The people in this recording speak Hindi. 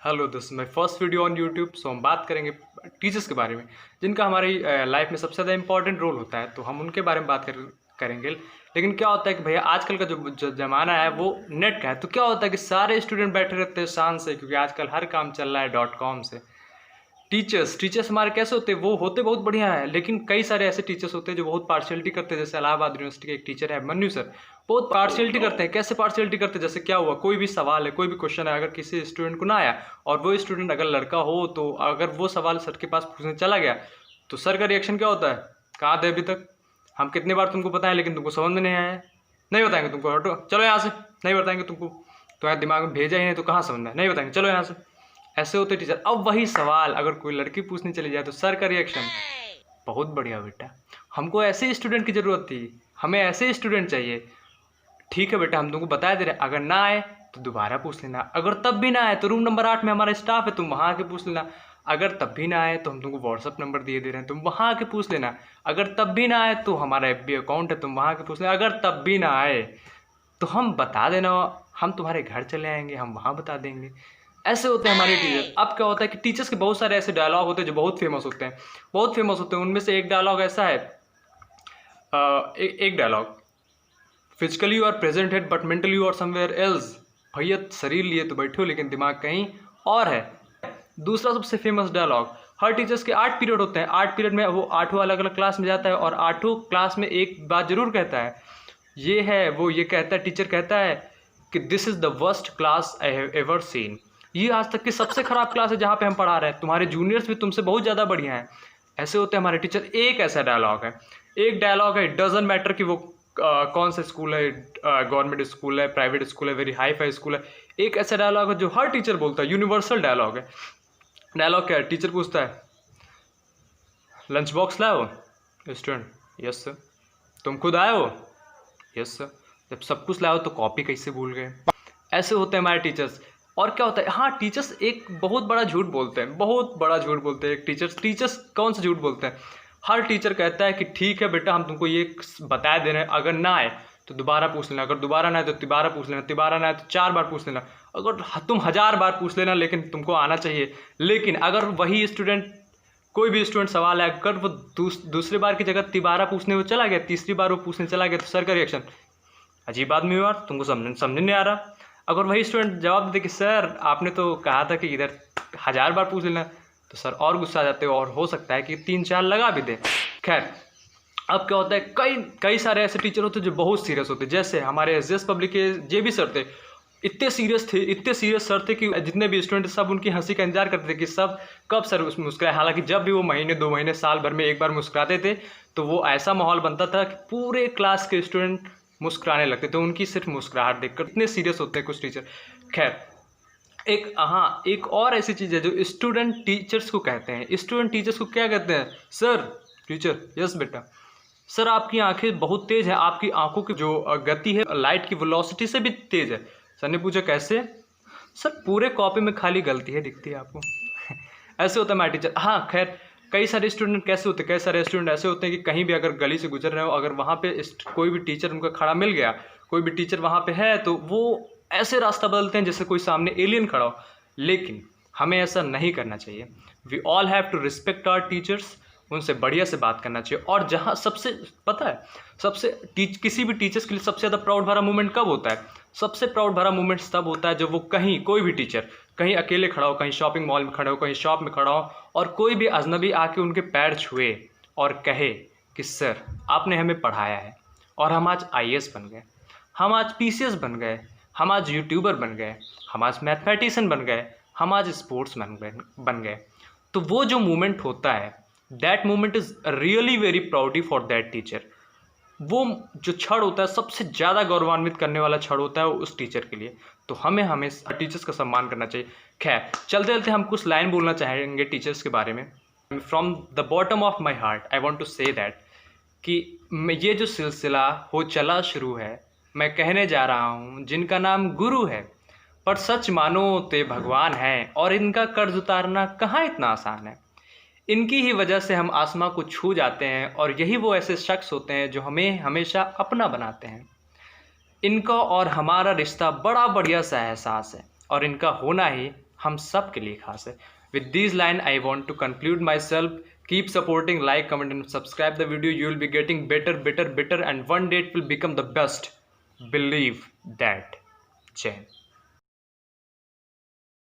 Hello, this is my first video on YouTube. So हम बात करेंगे टीचर्स के बारे में, जिनका हमारी लाइफ में सबसे ज़्यादा इंपॉर्टेंट रोल होता है। तो हम उनके बारे में करेंगे। लेकिन क्या होता है कि भैया आजकल का जो ज़माना है वो नेट का है। तो क्या होता है कि सारे स्टूडेंट बैठे रहते हैं शान से, क्योंकि आजकल हर काम चल रहा है .com से। टीचर्स हमारे कैसे होते हैं? वो होते बहुत बढ़िया है, लेकिन कई सारे ऐसे टीचर्स होते हैं जो बहुत पार्शियलिटी करते हैं। जैसे इलाहाबाद यूनिवर्सिटी के एक टीचर है मन्नू सर, बहुत पार्शियलिटी करते हैं। कैसे पार्शियलिटी करते हैं? जैसे क्या हुआ, कोई भी सवाल है, कोई भी क्वेश्चन है, अगर किसी स्टूडेंट को ना आया और वो स्टूडेंट अगर लड़का हो, तो अगर वो सवाल सर के पास पूछने चला गया तो सर का रिएक्शन क्या होता है? कहाँ थे अभी तक? हम कितनी बार तुमको बताएं लेकिन तुमको समझ में नहीं आया है। नहीं बताएंगे तुमको, हटो, चलो यहाँ से। नहीं बताएंगे तुमको, तुम्हारे दिमाग में भेजा ही नहीं तो कहाँ समझना है? नहीं बताएंगे, चलो यहाँ से। ऐसे होते टीचर। अब वही सवाल अगर कोई लड़की पूछने चली जाए तो सर का रिएक्शन, बहुत बढ़िया बेटा, हमको ऐसे स्टूडेंट की ज़रूरत थी, हमें ऐसे स्टूडेंट चाहिए। ठीक है बेटा, हम तुमको बता दे रहे हैं, अगर ना आए तो दोबारा पूछ लेना। अगर तब भी ना आए तो रूम नंबर 8 में हमारा स्टाफ है, तुम वहाँ आके पूछ लेना। अगर तब भी ना आए तो हम तुमको व्हाट्सअप नंबर दिए दे रहे हैं, तुम वहाँ आके पूछ लेना। अगर तब भी ना आए तो हमारा FB अकाउंट है, तुम वहाँ आके पूछ लेना। अगर तब भी ना आए तो हम बता देना, हम तुम्हारे घर चले आएंगे, हम वहाँ बता देंगे। ऐसे होते हैं हमारे टीचर। अब क्या होता है कि टीचर्स के बहुत सारे ऐसे डायलॉग होते हैं जो बहुत फेमस होते हैं, बहुत फेमस होते हैं। उनमें से एक डायलॉग ऐसा है, एक dialogue, physically you are present है but mentally you are somewhere else. भैया शरीर लिए तो बैठे हो लेकिन दिमाग कहीं और है। दूसरा सबसे फेमस डायलॉग, हर टीचर्स के 8 पीरियड होते हैं, 8 पीरियड में वो 8 अलग अलग क्लास में जाता है और 8 क्लास में एक बात जरूर कहता है, ये है वो ये कहता है, टीचर कहता है कि this is the worst class I have ever seen. ये आज तक की सबसे खराब क्लास है जहाँ पे हम पढ़ा रहे हैं, तुम्हारे जूनियर्स भी तुमसे बहुत ज़्यादा बढ़िया हैं। ऐसे होते हैं हमारे टीचर। एक ऐसा डायलॉग है, एक डायलॉग है, इट डजंट मैटर कि वो कौन सा स्कूल है, गवर्नमेंट स्कूल है, प्राइवेट स्कूल है, वेरी हाई फाई स्कूल है। एक ऐसा डायलॉग है जो हर टीचर बोलता है, यूनिवर्सल डायलॉग है। डायलॉग क्या है? टीचर पूछता है, लंच बॉक्स लाए हो? Student, yes sir. तुम खुद आए हो? Yes sir. जब सब कुछ लाए हो तो कॉपी कैसे भूल गए? ऐसे होते हैं हमारे टीचर्स। और क्या होता है, हाँ, टीचर्स एक बहुत बड़ा झूठ बोलते हैं, बहुत बड़ा झूठ बोलते हैं। टीचर्स कौन सा झूठ बोलते हैं? हर टीचर कहता है कि ठीक है बेटा, हम तुमको ये बता दे रहे हैं, अगर ना आए तो दोबारा पूछ लेना, अगर दोबारा ना आए तो तिबारा पूछ लेना, तिबारा ना आए तो 4 बार पूछ लेना, अगर तुम 1000 बार पूछ लेना, लेकिन तुमको आना चाहिए। लेकिन अगर वही स्टूडेंट, कोई भी स्टूडेंट सवाल है, अगर वो दूसरी बार की जगह तिबारा पूछने वो चला गया, तीसरी बार वो पूछने चला गया, तो सर का रिएक्शन, अजीब आदमी हो यार, तुमको समझ नहीं आ रहा। अगर वही स्टूडेंट जवाब दे कि सर आपने तो कहा था कि इधर 1000 बार पूछ लेना, तो सर और गुस्सा आ जाते हो और हो सकता है कि 3-4 लगा भी दे। खैर, अब क्या होता है, कई सारे ऐसे टीचर होते हैं जो बहुत सीरियस होते हैं। जैसे हमारे SGS पब्लिक के JB सर थे, इतने सीरियस सर थे कि जितने भी स्टूडेंट सब उनकी हंसी का इंतजार करते थे कि सब कब सर मुस्कुराए। हालांकि जब भी वो महीने 2 महीने साल भर में एक बार मुस्कुराते थे तो वो ऐसा माहौल बनता था कि पूरे क्लास के स्टूडेंट मुस्कुराने लगते थे उनकी सिर्फ मुस्कुराहट देखकर। इतने सीरियस होते हैं कुछ टीचर। खैर, एक और ऐसी चीज़ है जो स्टूडेंट टीचर्स को कहते हैं। स्टूडेंट टीचर्स को क्या कहते हैं? सर, टीचर, यस बेटा, सर आपकी आंखें बहुत तेज है, आपकी आंखों की जो गति है लाइट की वेलोसिटी से भी तेज है। सर ने पूछा कैसे? सर पूरे कॉपी में खाली गलती है दिखती है आपको। ऐसे होता है हमारा टीचर। हाँ, खैर, कई सारे स्टूडेंट कैसे होते हैं, कई सारे स्टूडेंट ऐसे होते हैं कि कहीं भी अगर गली से गुजर रहे हो, अगर वहाँ पे कोई भी टीचर उनका खड़ा मिल गया, कोई भी टीचर वहाँ पे है, तो वो ऐसे रास्ता बदलते हैं जैसे कोई सामने एलियन खड़ा हो। लेकिन हमें ऐसा नहीं करना चाहिए। We all have to respect our teachers. उनसे बढ़िया से बात करना चाहिए। और जहाँ सबसे पता है, किसी भी टीचर्स के लिए सबसे ज़्यादा प्राउड भरा मोमेंट कब होता है? सबसे प्राउड भरा मोमेंट तब होता है जब वो कहीं, कोई भी टीचर कहीं अकेले खड़ा हो, कहीं शॉपिंग मॉल में खड़ा हो, कहीं शॉप में खड़ा हो, और कोई भी अजनबी आके उनके पैर छुए और कहे कि सर आपने हमें पढ़ाया है और हम आज IAS बन गए, हम आज PCS बन गए, हम आज यूट्यूबर बन गए, हम आज मैथमेटिशियन बन गए, हम आज स्पोर्ट्स बन गए। तो वो जो मोमेंट होता है, that moment is really very प्राउडी for that teacher. वो जो क्षण होता है सबसे ज़्यादा गौरवान्वित करने वाला क्षण होता है वो उस टीचर के लिए। तो हमें टीचर्स का सम्मान करना चाहिए। खैर, चलते चलते हम कुछ लाइन बोलना चाहेंगे टीचर्स के बारे में। From the bottom of my heart I want to say that कि ये जो सिलसिला हो चला शुरू है, मैं कहने जा रहा हूँ जिनका नाम गुरु है, पर सच मानो ते भगवान है, और इनका कर्ज उतारना कहाँ इतना आसान है। इनकी ही वजह से हम आसमां को छू जाते हैं, और यही वो ऐसे शख्स होते हैं जो हमें हमेशा अपना बनाते हैं। इनका और हमारा रिश्ता बड़ा बढ़िया सा एहसास है, और इनका होना ही हम सब के लिए खास है। With this line I want to conclude myself. Keep supporting, like, comment and subscribe the video. You will be getting better and one day it will become the best. Believe that. Jai Hind.